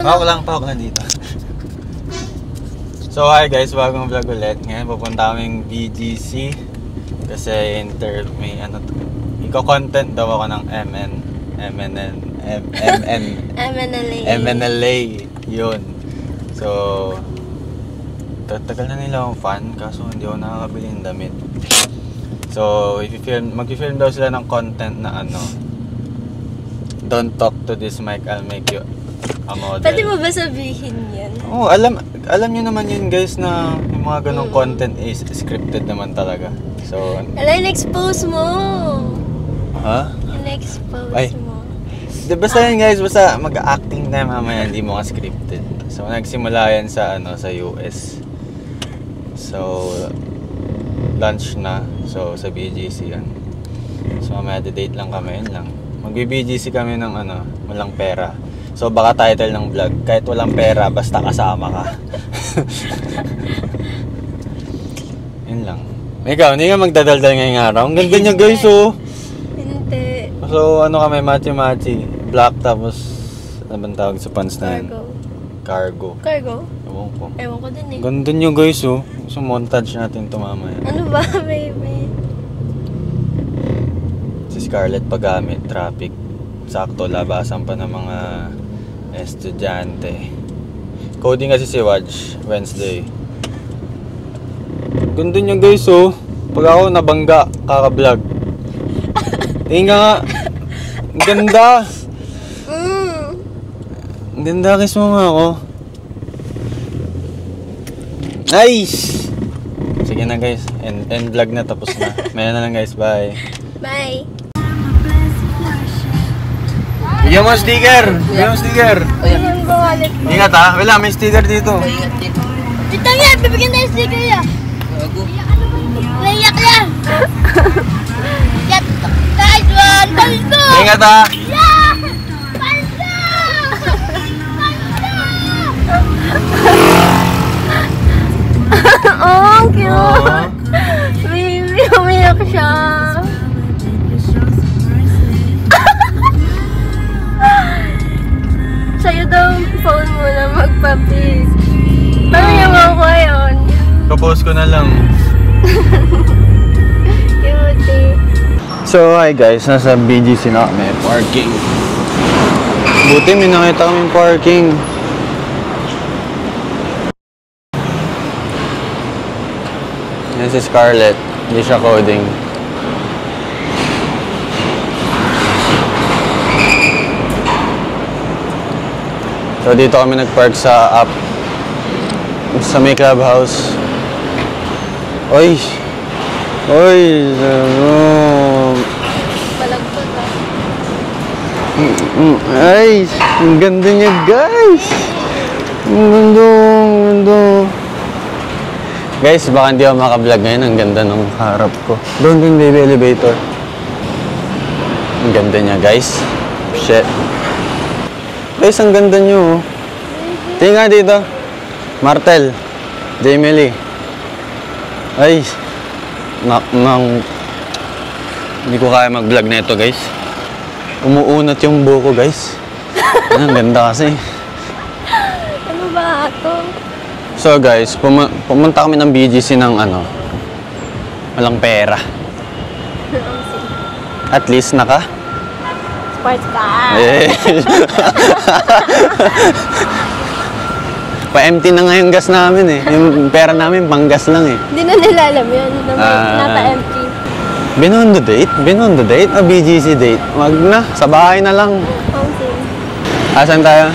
Pawak lang dito. So hi guys, bagong vlog ulit. Ngayon pupunta kaming BGC kasi may ano to. Iko-content daw ako ng MNLA. Yun. So tagal na nila akong fan kaso hindi ako nakakabili ng damit. So mag-film daw sila ng content na ano, don't talk to this mic, I'll make you a model. Pwede mo ba sabihin yan? Oo, alam nyo naman yun guys na yung mga ganong content is scripted naman talaga. So in-expose mo. Ha? In-expose mo. Basta yun guys, basta mag-acting na mamaya, hindi mo scripted. So nagsimula yan sa sa US. So lunch na. So sa BGC yan. So mamaya date lang kami, yun lang. Magbi-BGC kami ng walang pera. So baka title ng vlog, kahit walang pera basta kasama ka. Yun lang. Ikaw, hindi ka magdadaldal ngayong araw. Ang ganda niya guys, oh. Hindi. So kami, machi-machi. Black tapos, ano bang tawag sa pants na yan? Cargo. Ewan ko. Ewan ko din eh. Ganda niya guys, oh. So montage natin ito mamaya. Ano ba, baby? Si Scarlett pagamit, traffic. Sakto, labasan pa ng mga estudyante. Coding kasi si Waj, Wednesday. Ganda niya guys, oh. Pag ako nabangga, kaka-vlog. Tingin ka nga. Ganda. Ganda, kiss mo nga ako. Nice! Sige na guys, end vlog na, tapos na. Maya na lang guys, bye. Bye. Bigyan mo sticker! Ingat ha, wala, may sticker dito. Dito yan, bibigyan tayo sticker yan. Naiyak yan. Guys, paldo! Ingat ha! Yeah! Paldo! Oh, cute! Baby, umiyak siya. Sa'yo daw ang phone mo na magpa-pic. Parang yung ako yun. Papost ko na lang. Cute. So hi guys, nasa BGC na kami, parking. Buti may nakita kaming parking. Yan si Scarlett, hindi siya coding. So dito kami nagpark sa may clubhouse. Oy! Palagpag ba? Ay! Ang ganda niya guys! Ang ganda! Guys, baka hindi ako makablog ngayon. Ang ganda ng harap ko. Doon baby elevator. Ang ganda niya guys. Shit. Guys, ang ganda niyo. Tingnan nga dito. Martel. Jamie. Ay. Hindi ko kaya mag-vlog na ito, guys. Umuunat yung buko, guys. Ang ganda kasi. Ano ba ito? So, guys, pumunta kami ng BGC ng walang pera. At least Sports car. Pa-empty na nga yung gas namin eh. Yung pera namin, pang-gas lang eh. Hindi na nila alam yun. Napa-empty. Beyond the date? BGC date? Wag na, sa bahay na lang. Okay. Asan tayo?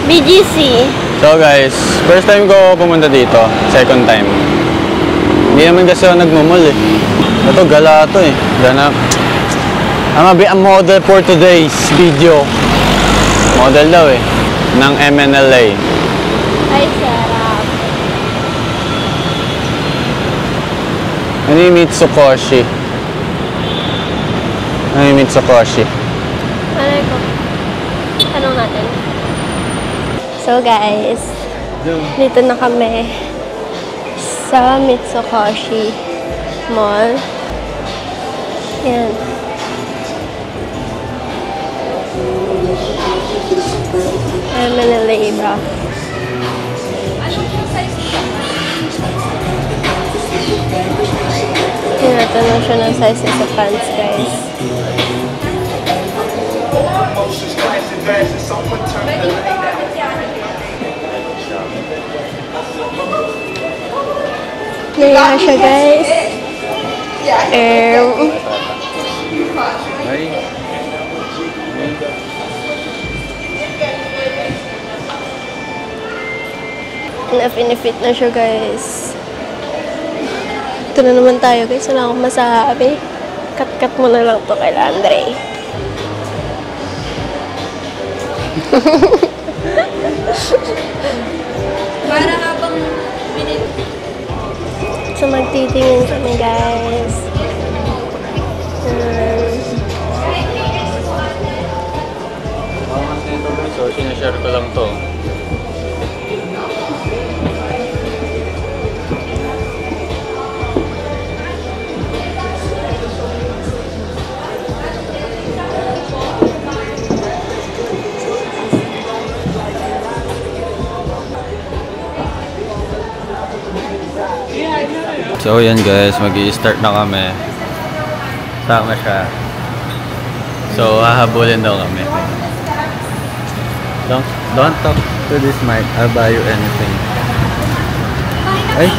BGC. So guys, first time ko pumunta dito. Second time. Hindi naman kasi ako nagmumall eh. Ito, gala to eh. Ganap. I'm gonna be a model for today's video. Model daw eh. Ng MNLA. Ay, sarap. Ano yung Mitsukoshi? Ano ko? Tanong natin. So guys, dito na kami sa Mitsukoshi Mall. Yan. MNLA. pala yung iba. Tinatanong siya ng size niya sa pants, guys. Naiya siya, guys. Na-finifit na siya, guys. Ito na naman tayo, guys. Wala akong masabi. Cut-cut mo na lang to kay Andre. Para habang So, magtitingin kami, guys. So, sinashare ko lang to. So yan guys, mag-i-start na kami. Tama siya. So hahabulin daw kami. Don't talk to this mic. I'll buy you anything. Ay?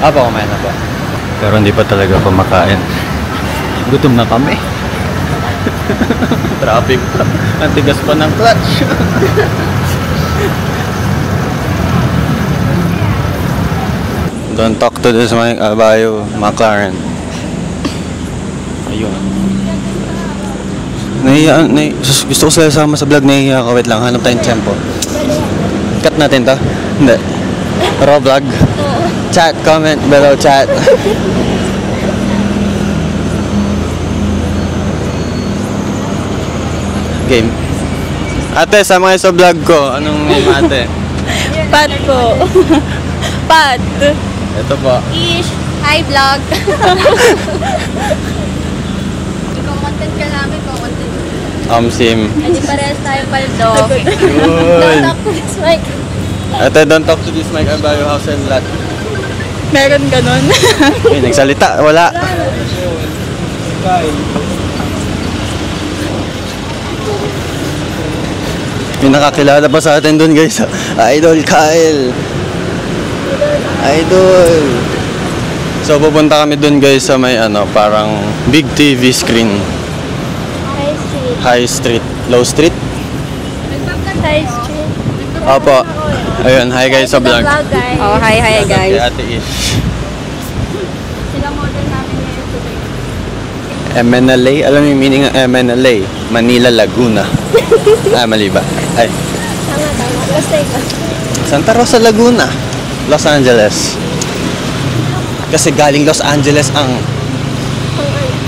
Apa, kumain na ba? Pero hindi pa talaga kumakain. Gutom na kami. Traffic pa. Ang tigas pa ng clutch. Don't talk to this mic. I'll buy you McLaren. Ayun. Gusto ko sila sama sa vlog. Nahihiya ako. Wait lang. Hanap tayong tempo. Cut natin to? Hindi. Raw vlog. Chat. Comment below chat. Game. Ate, sama kayo sa vlog ko. Anong name ate? Pat po. Pat. Ito po. Ish, hi vlog. Kung content ka namin, kung content. Sim. Hindi parehas tayo paldo. Yun. Don't talk to this mic. Ate, don't talk to this mic. I'll buy you house and lot. Meron ganun. Ay, nagsalita. Wala. May nakakilala pa sa atin dun guys. Idol Kyle. Idol. So pupunta kami dun guys sa may parang big TV screen. High Street. Low Street? High Street. Opo. Ayun, hi guys sa vlog. guys. Oh, hi Kay guys. Ate Ish. Sila model namin ngayon today. MNLA? Alam mo yung meaning ng MNLA? Manila, Laguna. Mali ba? Ay, Tama. Basta ikaw. Santa Rosa, Laguna. Los Angeles. Kasi galing Los Angeles ang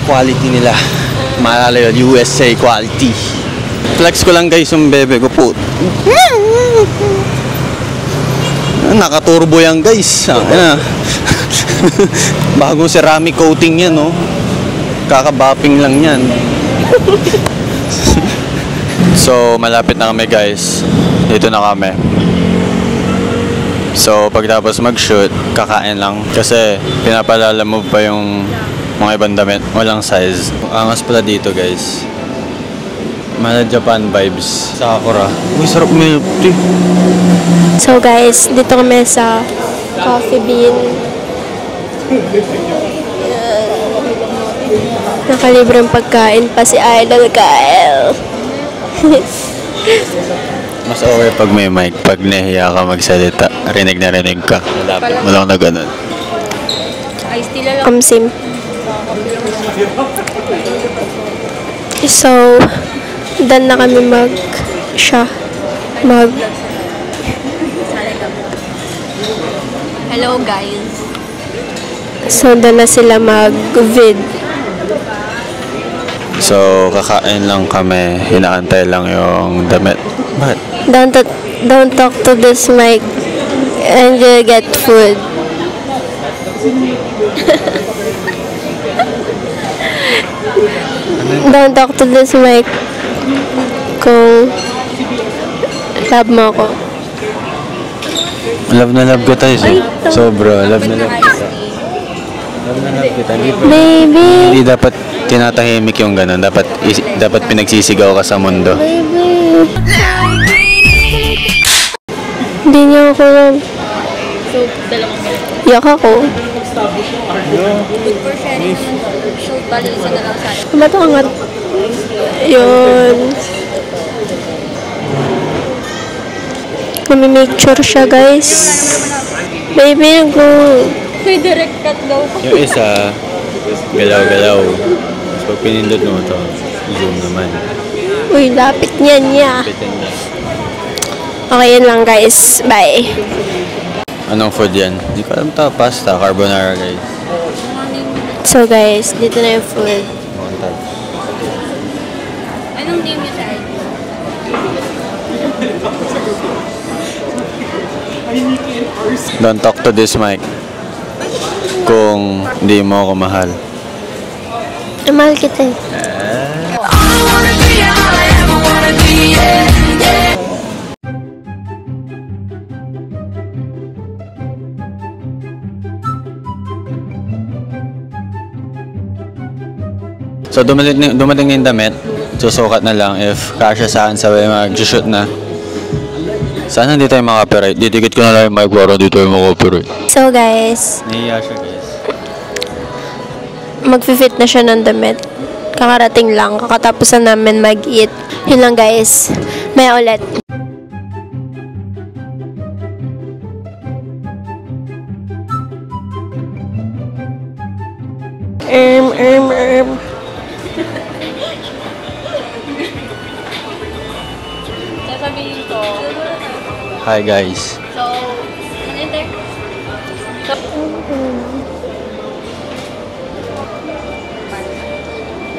quality nila. Maalala yun, USA quality. Flex ko lang guys yung bebe ko po. Nakaturbo yan guys. Bagong ceramic coating yan, no? Kakabapping lang yan. So, malapit na kami guys. Dito na kami. So, pagtapos mag-shoot, kakain lang. Kasi, pinapalala mo pa yung mga ibang damit. Walang size. Angas pala dito guys. Mga Japan vibes. Sa Sakura. Uy, sarap milk tea. So guys, dito kami sa Coffee Bean. Nakalibreng pagkain pa si Idol Kyle. Mas okay pag may mic. Pag nahiya ka magsalita, rinig na rinig ka. Malapit mo lang na ganun. Ay, stila lang. Kamsim. So, done na kami Hello guys. So, done na sila mag-vid. So, kakain lang kami. Hinaantay lang yung damit. Bakit? Don't talk to this mic and you get food. Don't talk to this mic kung Love mo ako. Love na love ko tayo. Sobra. Love na love kita. Love na love kita. Baby. Hindi dapat tinatahimik yung ganun. Dapat pinagsisigaw ka sa mundo. Baby. Hindi niya ako love. So, dalawang ganun. Yak ako. Good for sharing naman. So, bali isa na lang sa akin. Ba't angat? Yun. Mamimake sure siya, guys. Baby, nag-go. May direct cut daw. Yung isa, galaw-galaw. Tapos pag pinindot mo ito, zoom naman. Uy, lapit niya niya. Okay, yun lang, guys. Bye. Anong food yan? Hindi ko alam ito. Pasta, carbonara, guys. So, guys, dito na yung food. Anong name niya sa ID? Don't talk to this mic. Kung hindi mo ako mahal. Mahal kita eh. So dumating na yung damit. Susukat na lang if kasya saan sabi mag-shoot na. Sana hindi tayo makapiright. Didikit ko na lang yung mic para hindi tayo makapiright. So, guys, Nahiya siya, guys. mag-fit na siya ng damit. Kakarating lang. Kakatapusan namin mag-eat. Yun lang, guys. Maya ulit. Sasabihin ko. Hi, guys. So, ano yun, Ter? So,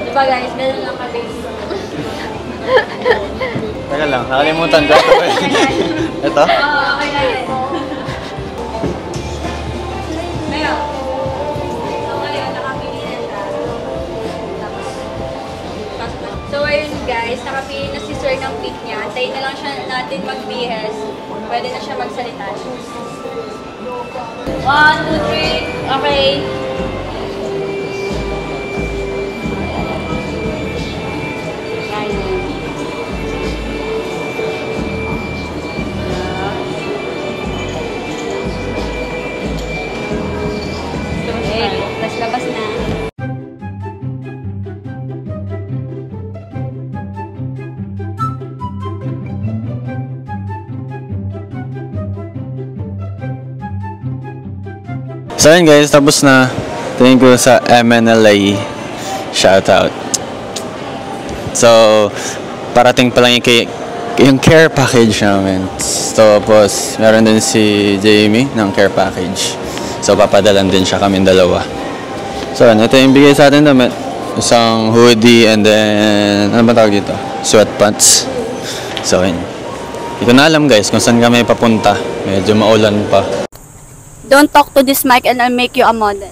diba guys, ganun lang kami. Teka lang, nakalimutan ko. Ito? Okay na yun. Ngayon. So, ngayon, nakapili na siya. Tapos, pasok na. So, ayun guys, nakapili na si Sir ng pick niya. Antayin na lang siya natin mag-BS. Pwede na siya magsalita. 1, 2, 3. Okay. Okay, tapos labas na. So yun guys, tapos na. Tingin ko sa MNLA. Shoutout. So, parating pa lang yung care package namin. So, tapos, meron din si Jamie ng care package. So, papadalan din siya kaming dalawa. So, ito yung bigay sa atin damit. Isang hoodie and then, ano ba tawag dito? Sweatpants. So, yun. Hindi ko na alam guys kung saan kami papunta. Medyo maulan pa. Don't talk to this mic and I'll make you a model.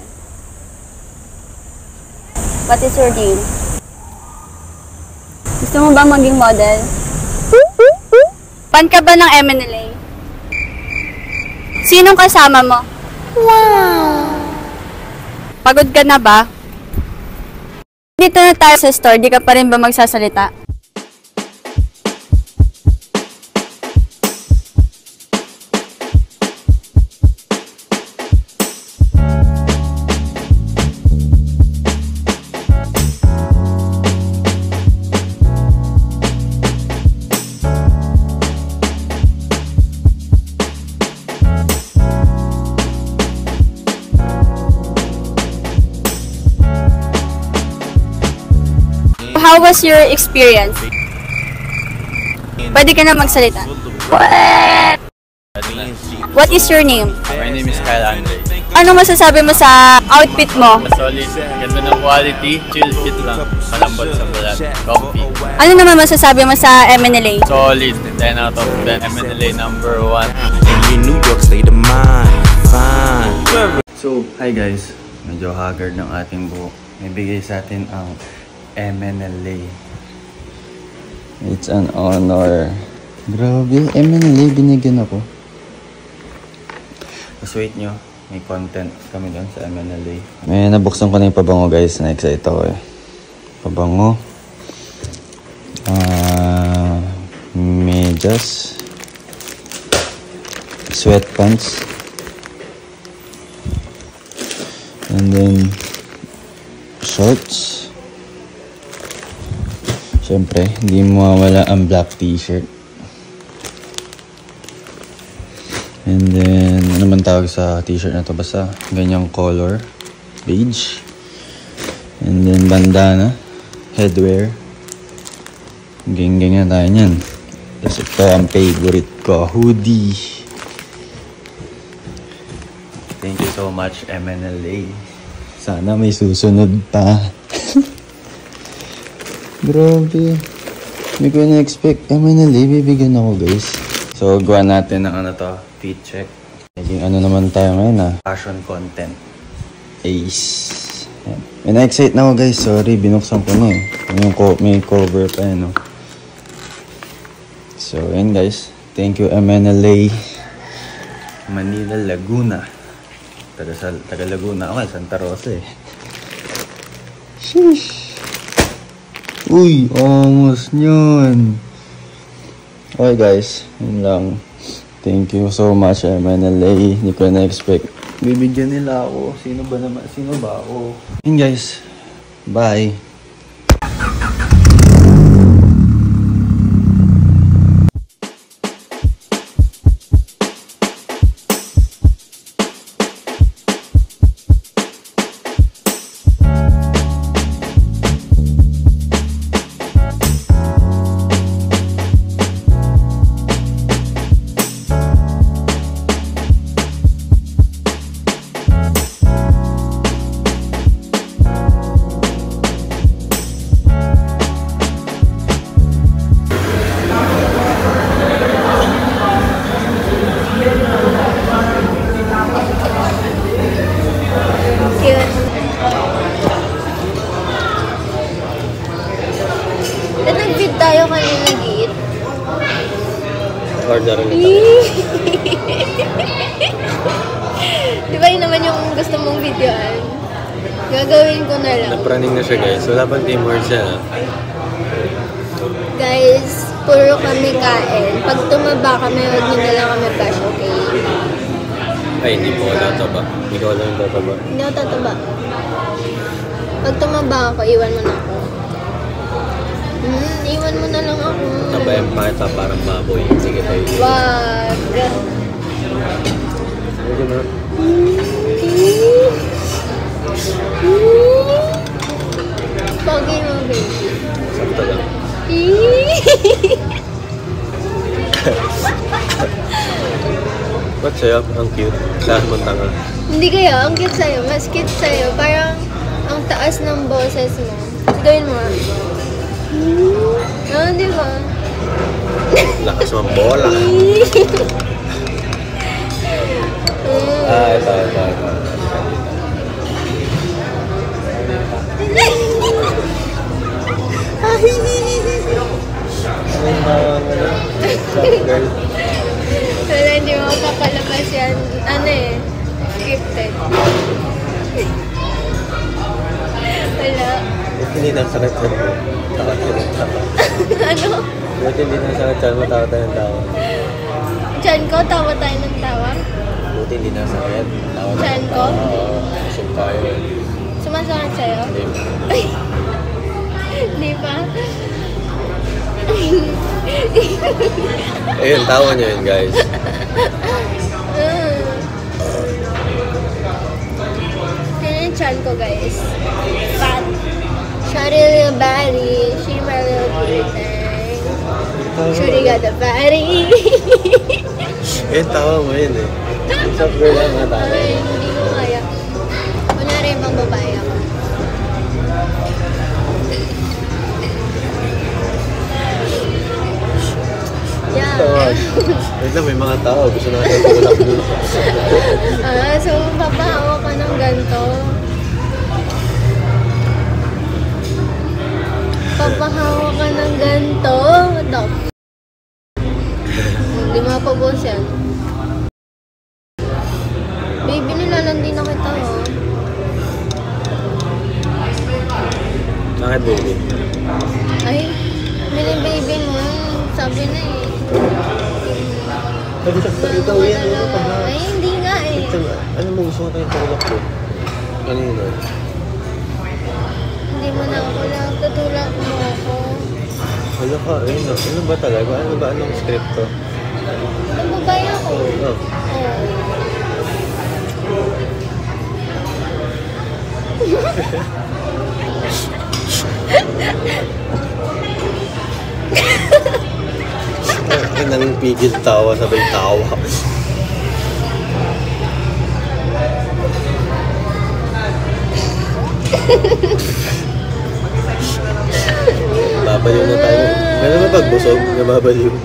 What is your name? Gusto mo ba maging model? Fan ka ba ng MNLA? Sinong kasama mo? Wow! Pagod ka na ba? Dito na tayo sa store, di ka pa rin ba magsasalita? How was your experience? Pwede ka na magsalita. What is your name? My name is Kyle Andre. Ano masasabi mo sa outfit mo? Solid. Ganda ng quality. Chill fit lang. Malambot sa balat. Comfy. Ano naman masasabi mo sa MNLA? Solid. 10 out of 10. MNLA number 1. In New York state of mind, fine. So, hi guys. Medyo haggard ng ating buhok. May bigay sa atin ang MNLA. It's an honor. Grabe, MNLA binigyan ako. Tapos wait nyo, may content kami doon sa MNLA. May nabuksan ko na yung pabango guys, na-excite ako eh. Pabango. Medyas. Sweatpants. And then, shorts. Siyempre, hindi mawawala ang black t-shirt. And then, ano man tawag sa t-shirt na to? Basta, ganyang color. Beige. And then, bandana. Headwear. Gang-gang na tayo niyan. Tapos ito ang favorite ko. Hoodie. Thank you so much, MNLA. Sana may susunod pa. Grabe. Hindi ko na-expect. MNLA, bibigyan ako guys. So, gawa natin ng ano to, fit check. Naging ano naman tayo ngayon fashion content. Ace. Yan. May na-excite na ako guys. Sorry, binuksan ko na eh. May cover pa yan, no? So, yan guys. Thank you, MNLA. Manila, Laguna. Taga Laguna ako, Santa Rosa eh. Sheesh. Uy, almost yun. Okay guys, yun lang. Thank you so much, MNLA. Hindi ko na-expect. Bibigyan nila ako. Sino ba naman? Sino ba ako? Yun guys. Bye. Tayo kanina git. Order na Di ba yun naman yung gusto mong videoan? Gagawin ko na lang. Napraning na siya guys. Wala bang teamwork siya? Guys, puro kami kain. Pag tumaba kami, huwag nyo na lang kami bash, okay? Ay, hindi po ako tataba. Ikaw lang yung tataba. Hindi ako tataba. Pag tumaba ako, iwan mo na ako. Iwan mo na lang ako. Tabayan pa kita parang baboy. Sige tayo. Wag. Sige na. Pogi mo, baby. Sakto lang. Ba't sa'yo? Ang cute. Lahat mong tanga. Hindi kaya, ang cute sa'yo. Mas cute sa'yo. Parang ang taas ng boses mo. Gawin mo. Ah, di ba? Lakas mong bola. Ito. Wala, hindi mo kapalabas yan. Ano eh? Scripted. Wala. Hindi nang sakit sa mo. Takot ka ng tawa. Ano? Buti hindi nang sakit sa mo. Takot tayo ng tawa. Diyan ko, tawa tayo ng tawa. Buti hindi nang sakit. Tawa tayo Diyan ng ko? tawa. Kusog tayo. Sumasakit sa'yo? Hindi. Ay! Di ba? Ayun, tawa niyo yun guys. Yan yung chan ko guys. Fat. Shawty little body. She my little thing. Shawty got the body. Ayun, tawa mo yun eh. What's up girl lang mga tawa. Ay, hindi ko kaya. Kunyari ibang babae ako. Yeah. Wait lang, may mga tao. Gusto natin tulak dito. So papahawa ka ng ganito. Papahawa ka ng ganito. Hindi mapabos yan. Baby, nilalandi na kita, oh. Bakit, baby? Ay, baby mo. Sabi na eh. Pwede sa pagkita ko yan, ano pa ba? Ay, hindi nga eh. Ano mo gusto ko tayong tulak ko? Kanina. Hindi mo na ako lang. Tutulak mo ako. Hala ka, ano ba talaga? Ano ba anong script to? Nababay ako. Oh. Nang pigil tawa, sabay tawa. Babaliw na tayo. Gano'n ba pagbusog? Nababaliw.